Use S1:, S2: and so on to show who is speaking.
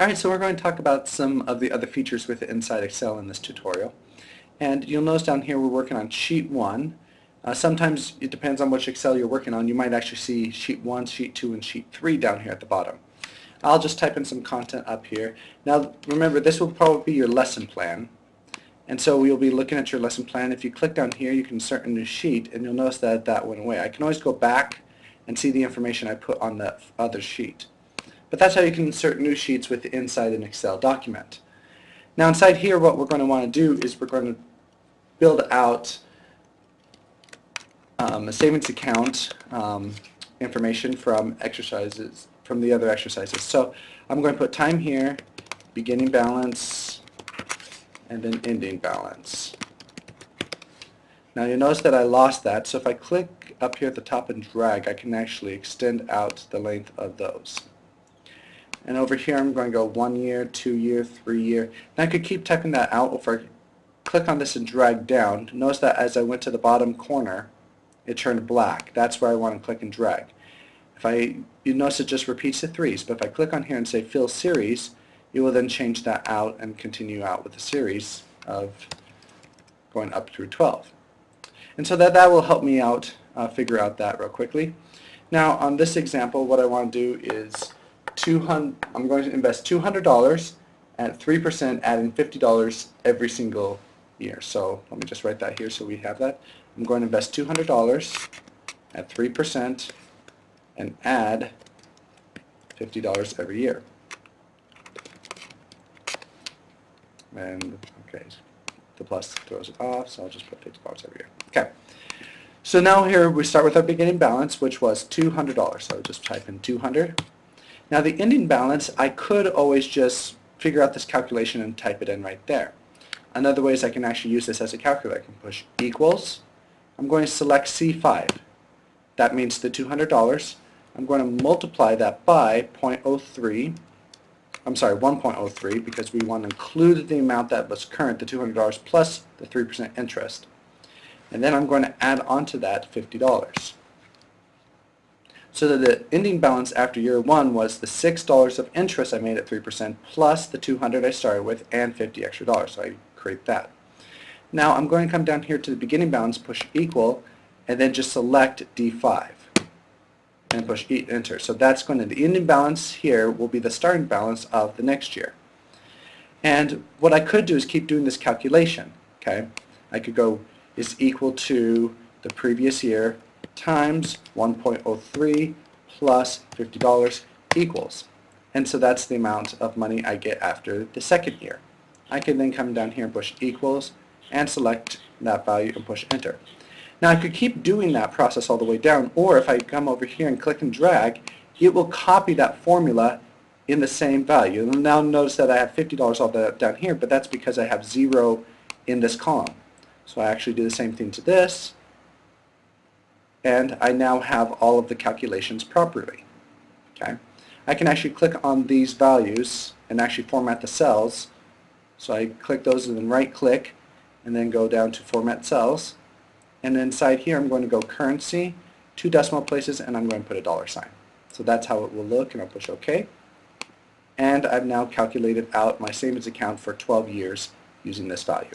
S1: Alright, so we're going to talk about some of the other features with Inside Excel in this tutorial. And you'll notice down here we're working on Sheet 1. Sometimes it depends on which Excel you're working on. You might actually see Sheet 1, Sheet 2, and Sheet 3 down here at the bottom. I'll just type in some content up here. Now remember, this will probably be your lesson plan. And so we'll be looking at your lesson plan. If you click down here, you can insert a new sheet, and you'll notice that that went away. I can always go back and see the information I put on the other sheet. But that's how you can insert new sheets with inside an Excel document. Now inside here, what we're going to want to do is we're going to build out a savings account information from exercises, from the other exercises. So I'm going to put time here, beginning balance, and then ending balance. Now you'll notice that I lost that, so if I click up here at the top and drag, I can actually extend out the length of those. And over here I'm going to go 1 year, 2 year, 3 year. And I could keep typing that out. If I click on this and drag down, notice that as I went to the bottom corner, it turned black. That's where I want to click and drag. You notice it just repeats the threes, but if I click on here and say fill series, you will then change that out and continue out with a series of going up through 12. And so that will help me out figure out that real quickly. Now on this example, what I want to do is I'm going to invest $200 at 3%, adding $50 every single year. So let me just write that here so we have that. I'm going to invest $200 at 3% and add $50 every year. And okay, the plus throws it off, so I'll just put $50 every year. Okay. So now here we start with our beginning balance, which was $200. So I'll just type in 200. Now the ending balance, I could always just figure out this calculation and type it in right there. Another way is I can actually use this as a calculator. I can push equals. I'm going to select C5. That means the $200. I'm going to multiply that by 0.03. I'm sorry, 1.03, because we want to include the amount that was current, the $200, plus the 3% interest. And then I'm going to add onto that $50. So that the ending balance after year 1 was the $6 of interest I made at 3% plus the $200 I started with and $50 extra dollars. So I create that. Now I'm going to come down here to the beginning balance, push equal, and then just select D5 and push enter. So that's going to, the ending balance here will be the starting balance of the next year. And what I could do is keep doing this calculation. Okay, I could go is equal to the previous year times 1.03 plus $50 equals. And so that's the amount of money I get after the second year. I can then come down here and push equals and select that value and push enter. Now I could keep doing that process all the way down, or if I come over here and click and drag, it will copy that formula in the same value. And now notice that I have $50 all down here, but that's because I have 0 in this column. So I actually do the same thing to this, and I now have all of the calculations properly. Okay, I can actually click on these values and actually format the cells. So I click those and then right click and then go down to format cells, and inside here I'm going to go currency, 2 decimal places, and I'm going to put a $sign. So that's how it will look, and I'll push OK. And I've now calculated out my savings account for 12 years using this value.